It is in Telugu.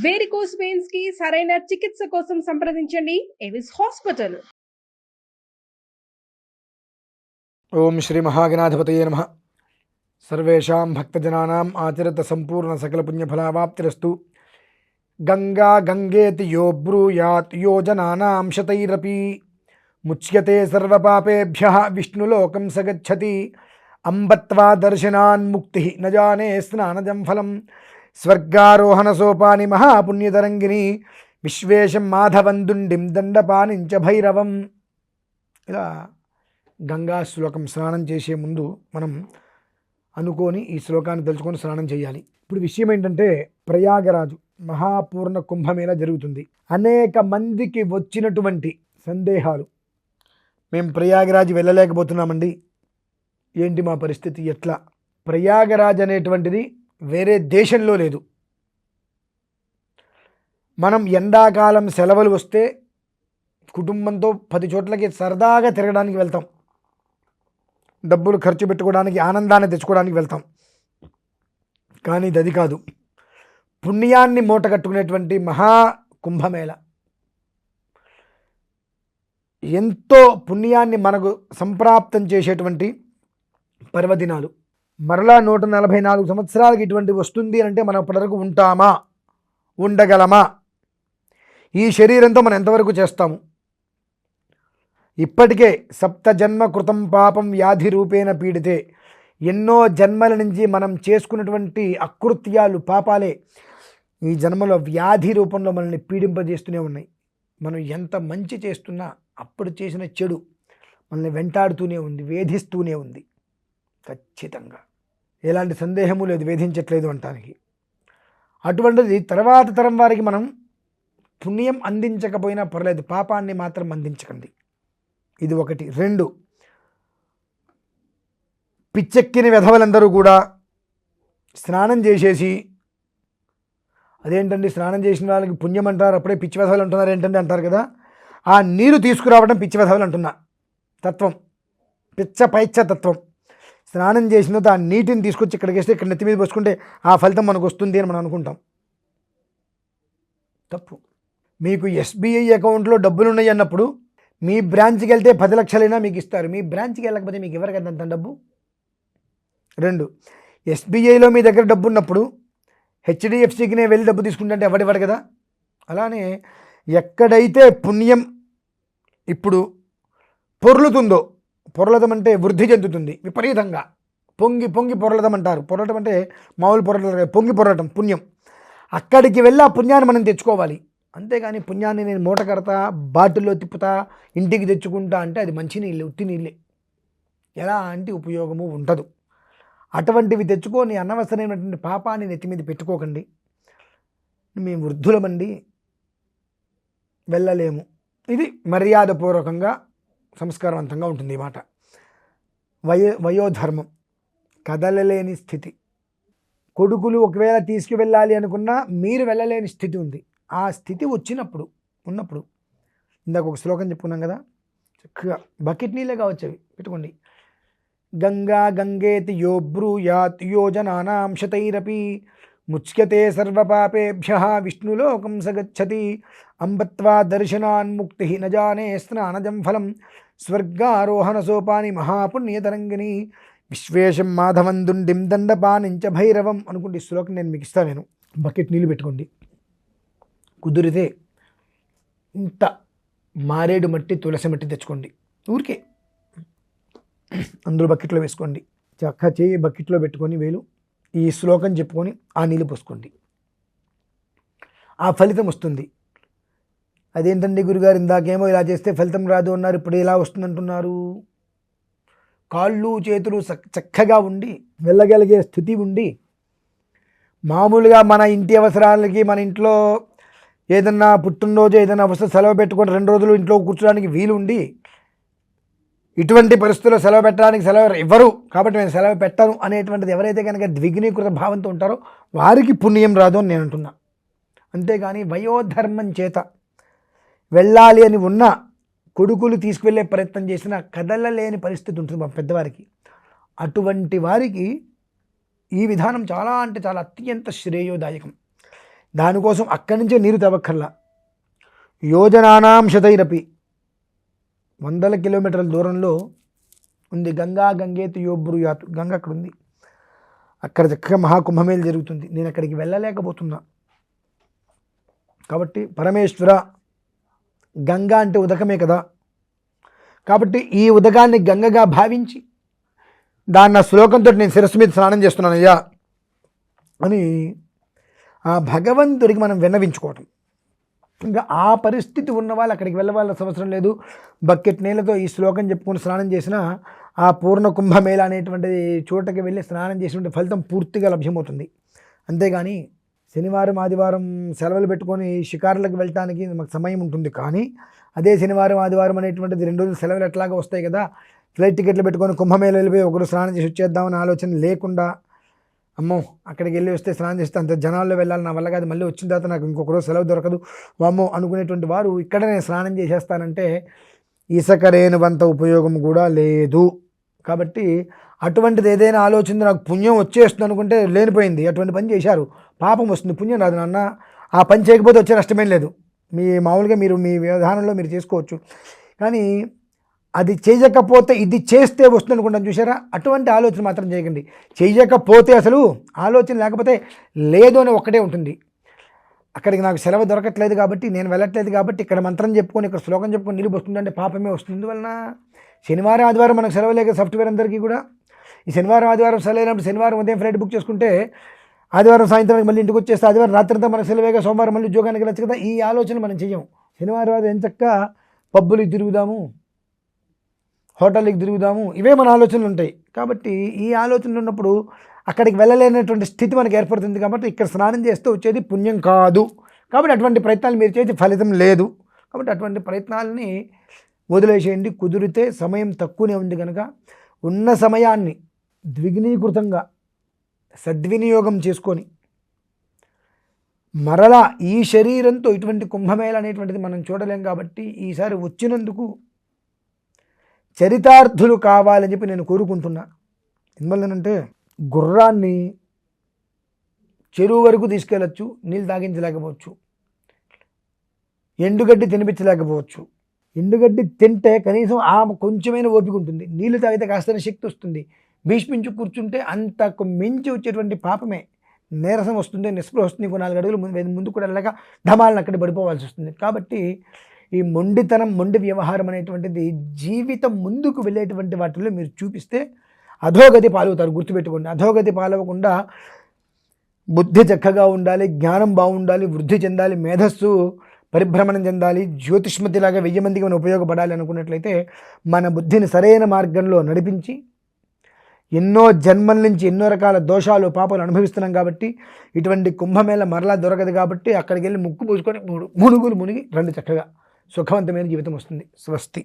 వేరికోస్ వెయిన్స్ కి సరైన చికిత్స కోసం సంప్రదించండి ఎవిస్ హాస్పిటల్. ఓం శ్రీ మహాగణాధిపతయే నమః. సర్వేషాం భక్తజనానాం ఆచరిత సంపూర్ణ సకల పుణ్యఫలావాప్తిరస్తు. గంగా గంగేతి యో బ్రూయాత్ యోజనానాం శతైరపి ముచ్యతే సర్వపాపేభ్యః విష్ణులోకం సగచ్చతి. అంబత్వా దర్శనాన్ ముక్తి న జానే స్నానజం ఫలం. స్వర్గారోహణ సోపాని మహాపుణ్యతరంగిణి విశ్వేశం మాధవందుండిం దండపానించ భైరవం. ఇలా గంగా శ్లోకం స్నానం చేసే ముందు మనం అనుకొని ఈ శ్లోకాన్ని తెలుసుకొని స్నానం చేయాలి. ఇప్పుడు విషయం ఏంటంటే, ప్రయాగరాజు మహాపూర్ణ కుంభమేళ జరుగుతుంది. అనేక మందికి వచ్చినటువంటి సందేహాలు, మేము ప్రయాగరాజు వెళ్ళలేకపోతున్నామండి, ఏంటి మా పరిస్థితి, ఎట్లా? ప్రయాగరాజ్ అనేటువంటిది వేరే దేశంలో లేదు. మనం ఎండాకాలం సెలవులు వస్తే కుటుంబంతో 10 చోట్లకి సరదాగా తిరగడానికి వెళ్తాం, డబ్బులు ఖర్చు పెట్టుకోవడానికి, ఆనందాన్ని తెచ్చుకోవడానికి వెళ్తాం. కానీ ఇది అది కాదు. పుణ్యాన్ని మూట కట్టుకునేటువంటి మహా కుంభమేళ, ఎంతో పుణ్యాన్ని మనకు సంప్రాప్తం చేసేటువంటి పర్వదినాలు. మరలా 144 సంవత్సరాలకి ఇటువంటి వస్తుంది అంటే మనం ఇప్పటివరకు ఉంటామా, ఉండగలమా? ఈ శరీరంతో మనం ఎంతవరకు చేస్తాము? ఇప్పటికే 7 జన్మ కృతం పాపం వ్యాధి రూపేణ పీడితే, ఎన్నో జన్మల నుంచి మనం చేసుకున్నటువంటి అకృత్యాలు, పాపాలే ఈ జన్మలో వ్యాధి రూపంలో మనల్ని పీడింపజేస్తూనే ఉన్నాయి. మనం ఎంత మంచి చేస్తున్నా అప్పుడు చేసిన చెడు మనల్ని వెంటాడుతూనే ఉంది, వేధిస్తూనే ఉంది. ఖచ్చితంగా ఎలాంటి సందేహము లేదు, వేధించట్లేదు అంటానికి. అటువంటిది తర్వాత తరం వారికి మనం పుణ్యం అందించకపోయినా పర్లేదు, పాపాన్ని మాత్రం అందించకండి. ఇది ఒకటి. 2, పిచ్చెక్కిన వెధవలందరూ కూడా స్నానం చేసేసి, అదేంటండి స్నానం చేసిన వాళ్ళకి పుణ్యం అంటారు, అప్పుడే పిచ్చి వెధవలు అంటున్నారు ఏంటండి అంటారు కదా. ఆ నీరు తీసుకురావడం పిచ్చి వెధవలు అంటున్నా తత్వం, పిచ్చ పైచ్చ తత్వం. స్నానం చేసిన ఆ నీటిని తీసుకొచ్చి ఇక్కడికి వేస్తే, ఇక్కడ నెత్తి మీద పోసుకుంటే ఆ ఫలితం మనకు వస్తుంది అని మనం అనుకుంటాం. తప్పు. మీకు ఎస్బీఐ అకౌంట్లో డబ్బులు ఉన్నాయి అన్నప్పుడు మీ బ్రాంచ్కి వెళ్తే 10 లక్షలైనా మీకు ఇస్తారు. మీ బ్రాంచ్కి వెళ్ళకపోతే మీకు ఎవరికి అంత డబ్బు? 2, ఎస్బీఐలో మీ దగ్గర డబ్బు ఉన్నప్పుడు హెచ్డిఎఫ్సికి నేను వెళ్ళి డబ్బు తీసుకుంటే ఎవడివ్వడు కదా. అలానే ఎక్కడైతే పుణ్యం ఇప్పుడు పొర్లుతుందో, పొరలతం అంటే వృద్ధి చెందుతుంది విపరీతంగా, పొంగి పొంగి పొరలతం అంటారు. పొరలటం అంటే మామూలు పొరలటం, పొంగి పొరలటం పుణ్యం. అక్కడికి వెళ్ళి ఆ పుణ్యాన్ని మనం తెచ్చుకోవాలి. అంతేగాని పుణ్యాన్ని నేను మూట కడతా, బాటిల్లో తిప్పుతా, ఇంటికి తెచ్చుకుంటా అంటే అది మంచి నీళ్ళు, ఉత్తి నీళ్ళే, ఎలాంటి ఉపయోగము ఉండదు. అటువంటివి తెచ్చుకొని అనవసరమైనటువంటి పాపాన్ని నెత్తి మీద పెట్టుకోకండి. మేము వృద్ధులమండి, వెళ్ళలేము. ఇది మర్యాదపూర్వకంగా సంస్కారవంతంగా ఉంటుంది. ఈ మాట వయోధర్మం, కదలలేని స్థితి. కొడుకులు ఒకవేళ తీసుకువెళ్ళాలి అనుకున్నా మీరు వెళ్ళలేని స్థితి ఉంది. ఆ స్థితి ఉన్నప్పుడు ఇందాక ఒక శ్లోకం చెప్పుకున్నాం కదా, చక్కగా బకెట్ నీళ్ళే కావచ్చు అవి పెట్టుకోండి. గంగా గంగేతి యో బ్రూయాత్ యోజనానాం శతైరపి ముచ్యతే సర్వపాపేభ్యః విష్ణులోకం సగచ్చతి. అంబత్వా దర్శనాన్ ముక్తి న జానే స్నానజం ఫలం. స్వర్గారోహణ సోపాని మహాపుణ్యతరంగిణి విశ్వేశం మాధవందుండిం దండపానించ భైరవం. అనుకుంటే ఈ శ్లోకం నేను మీకు ఇస్తాను. నేను బకెట్ నీళ్ళు పెట్టుకోండి. కుదిరితే ఇంత మారేడు మట్టి, తులసి మట్టి తెచ్చుకోండి. ఊరికే అందులో బకెట్లో వేసుకోండి. చక్క చేయి బకెట్లో పెట్టుకొని వేలు ఈ శ్లోకం చెప్పుకొని ఆ నీళ్ళు పోసుకోండి. ఆ ఫలితం వస్తుంది. అదేంటండి గురుగారు, ఇందాకేమో ఇలా చేస్తే ఫలితం రాదు అన్నారు, ఇప్పుడు ఇలా వస్తుందంటున్నారు? కాళ్ళు చేతులు చక్కగా ఉండి, వెళ్ళగలిగే స్థితి ఉండి, మామూలుగా మన ఇంటి అవసరాలకి, మన ఇంట్లో ఏదన్నా పుట్టినరోజు ఏదైనా అవసరం సెలవు పెట్టుకొని 2 రోజులు ఇంట్లో కూర్చోడానికి వీలు ఉండి, ఇటువంటి పరిస్థితుల్లో సెలవు పెట్టడానికి సెలవు ఇవ్వరు కాబట్టి నేను సెలవు పెట్టను అనేటువంటిది ఎవరైతే కనుక ద్విగ్నీకృత భావంతో ఉంటారో వారికి పుణ్యం రాదు అని నేను అంటున్నా. అంతేగాని వయోధర్మం చేత వెళ్ళాలి అని ఉన్న కొడుకులు తీసుకువెళ్ళే ప్రయత్నం చేసినా కదలలేని పరిస్థితి ఉంటుంది మా పెద్దవారికి. అటువంటి వారికి ఈ విధానం చాలా అంటే చాలా అత్యంత శ్రేయోదాయకం. దానికోసం అక్కడి నుంచే నీరు తవ్వక్కర్లా. యోజనానాం శతైరపి 100 కిలోమీటర్ల దూరంలో ఉంది గంగా గంగేతు యోబ్రూయాత్. గంగ అక్కడ ఉంది, అక్కడ చక్కగా మహాకుంభమేళ జరుగుతుంది. నేను అక్కడికి వెళ్ళలేకపోతున్నా. కాబట్టి పరమేశ్వర, గంగా అంటే ఉదకమే కదా, కాబట్టి ఈ ఉదకాన్ని గంగగా భావించి దాన్ని ఆ శ్లోకంతో నేను శిరస్సు మీద స్నానం చేస్తున్నానయ్యా అని ఆ భగవంతుడికి మనం విన్నవించుకోవటం. ఇంకా ఆ పరిస్థితి ఉన్న వాళ్ళు అక్కడికి వెళ్ళవలసిన అవసరం లేదు. బకెట్ నీళ్ళతో ఈ శ్లోకం చెప్పుకొని స్నానం చేసినా ఆ పూర్ణ కుంభమేళ అనేటువంటి చోటకి వెళ్ళి స్నానం చేసినటువంటి ఫలితం పూర్తిగా లభ్యమవుతుంది. అంతేగాని శనివారం ఆదివారం సెలవులు పెట్టుకొని షికారులకు వెళ్ళటానికి మాకు సమయం ఉంటుంది, కానీ అదే శనివారం ఆదివారం అనేటువంటిది 2 రోజులు సెలవులు ఎట్లాగా వస్తాయి కదా, ఫ్లైట్ టికెట్లు పెట్టుకొని కుంభమేళ వెళ్ళిపోయి ఒకరు స్నానం చేసి వచ్చేద్దామని ఆలోచన లేకుండా, అమ్మో అక్కడికి వెళ్ళి వస్తే స్నానం చేస్తే అంత జనాల్లో వెళ్ళాలి, నా వల్ల కాదు, మళ్ళీ వచ్చిన తర్వాత నాకు ఇంకొక రోజు సెలవు దొరకదు వామ్మో అనుకునేటువంటి వారు ఇక్కడ నేను స్నానం చేసేస్తానంటే ఇసుక రేణువంత ఉపయోగం కూడా లేదు. కాబట్టి అటువంటిది ఏదైనా ఆలోచన నాకు పుణ్యం వచ్చేస్తుంది అనుకుంటే లేనిపోయింది, అటువంటి పని చేశారు పాపం వస్తుంది, పుణ్యం రాదు నాన్న. ఆ పని చేయకపోతే వచ్చే నష్టమేం లేదు, మీ మామూలుగా మీరు మీ విధానంలో మీరు చేసుకోవచ్చు. కానీ అది చేయకపోతే ఇది చేస్తే వస్తుంది అనుకుంటాను చూసారా, అటువంటి ఆలోచన మాత్రం చేయకండి. చేయకపోతే అసలు ఆలోచన లేకపోతే లేదు అని ఒక్కటే ఉంటుంది. అక్కడికి నాకు సెలవు దొరకట్లేదు కాబట్టి, నేను వెళ్ళట్లేదు కాబట్టి ఇక్కడ మంత్రం చెప్పుకొని ఇక్కడ శ్లోకం చెప్పుకొని నీళ్ళు వస్తుందంటే పాపమే వస్తుంది. వలన శనివారం ఆదివారం మనకు సెలవు లేక సాఫ్ట్వేర్ అందరికీ కూడా ఈ శనివారం ఆదివారం సెలవు అయినప్పుడు శనివారం ఉదయం ఫ్లైట్ బుక్ చేసుకుంటే ఆదివారం సాయంత్రానికి మళ్ళీ ఇంటికి వచ్చేస్తే ఆదివారం రాత్రంతా మనకు సెలవేగా సోమవారం మళ్ళీ ఉద్యోగానికి వెళ్ళచ్చు కదా. ఈ ఆలోచన మనం చెయ్యం. శనివారం ఆదివారం ఎంచక్కా పబ్బులకి తిరుగుదాము, హోటల్కి తిరుగుదాము, ఇవే మన ఆలోచనలు ఉంటాయి. కాబట్టి ఈ ఆలోచనలు ఉన్నప్పుడు అక్కడికి వెళ్ళలేనటువంటి స్థితి మనకు ఏర్పడుతుంది. కాబట్టి ఇక్కడ స్నానం చేస్తే వచ్చేది పుణ్యం కాదు. కాబట్టి అటువంటి ప్రయత్నాలు మీరు చేసి ఫలితం లేదు. కాబట్టి అటువంటి ప్రయత్నాలని వదిలేసేయండి. కుదిరితే సమయం తక్కువనే ఉంది కనుక ఉన్న సమయాన్ని ద్విగుణీకృతంగా సద్వినియోగం చేసుకొని మరలా ఈ శరీరంతో ఇటువంటి కుంభమేళ అనేటువంటిది మనం చూడలేం. కాబట్టి ఈసారి వచ్చినందుకు చరితార్థులు కావాలని చెప్పి నేను కోరుకుంటున్నా. ఎందువల్లనంటే గుర్రాన్ని చెరువు వరకు తీసుకెళ్ళచ్చు, నీళ్ళు తాగించలేకపోవచ్చు, ఎండుగడ్డి తినిపించలేకపోవచ్చు. ఎండుగడ్డి తింటే కనీసం ఆ కొంచెమైన ఓపిక ఉంటుంది, నీళ్లు తాగితే కాస్త శక్తి వస్తుంది. భీష్మించి కూర్చుంటే అంతకు మించి వచ్చేటువంటి పాపమే, నీరసం వస్తుంది, నిస్పృహ వస్తుంది. 4 అడుగులు ముందు కూడా వెళ్ళక ధమాలను అక్కడ పడిపోవాల్సి వస్తుంది. కాబట్టి ఈ మొండితనం, మొండి వ్యవహారం అనేటువంటిది జీవితం ముందుకు వెళ్ళేటువంటి వాటిలో మీరు చూపిస్తే అధోగతి పాలవుతారు. గుర్తుపెట్టుకోండి, అధోగతి పాలవకుండా బుద్ధి చక్కగా ఉండాలి, జ్ఞానం బాగుండాలి, వృద్ధి చెందాలి, మేధస్సు పరిభ్రమణం చెందాలి, జ్యోతిష్మతిలాగా 1000 మందికి మనం ఉపయోగపడాలి అనుకున్నట్లయితే మన బుద్ధిని సరైన మార్గంలో నడిపించి ఎన్నో జన్మల నుంచి ఎన్నో రకాల దోషాలు పాపాలు అనుభవిస్తున్నాం. కాబట్టి ఇటువంటి కుంభమేళ మరలా దొరకదు. కాబట్టి అక్కడికి వెళ్ళి ముక్కు పూసుకొని మునుగులు మునిగి రండి, చక్కగా సుఖవంతమైన జీవితం వస్తుంది. స్వస్తి.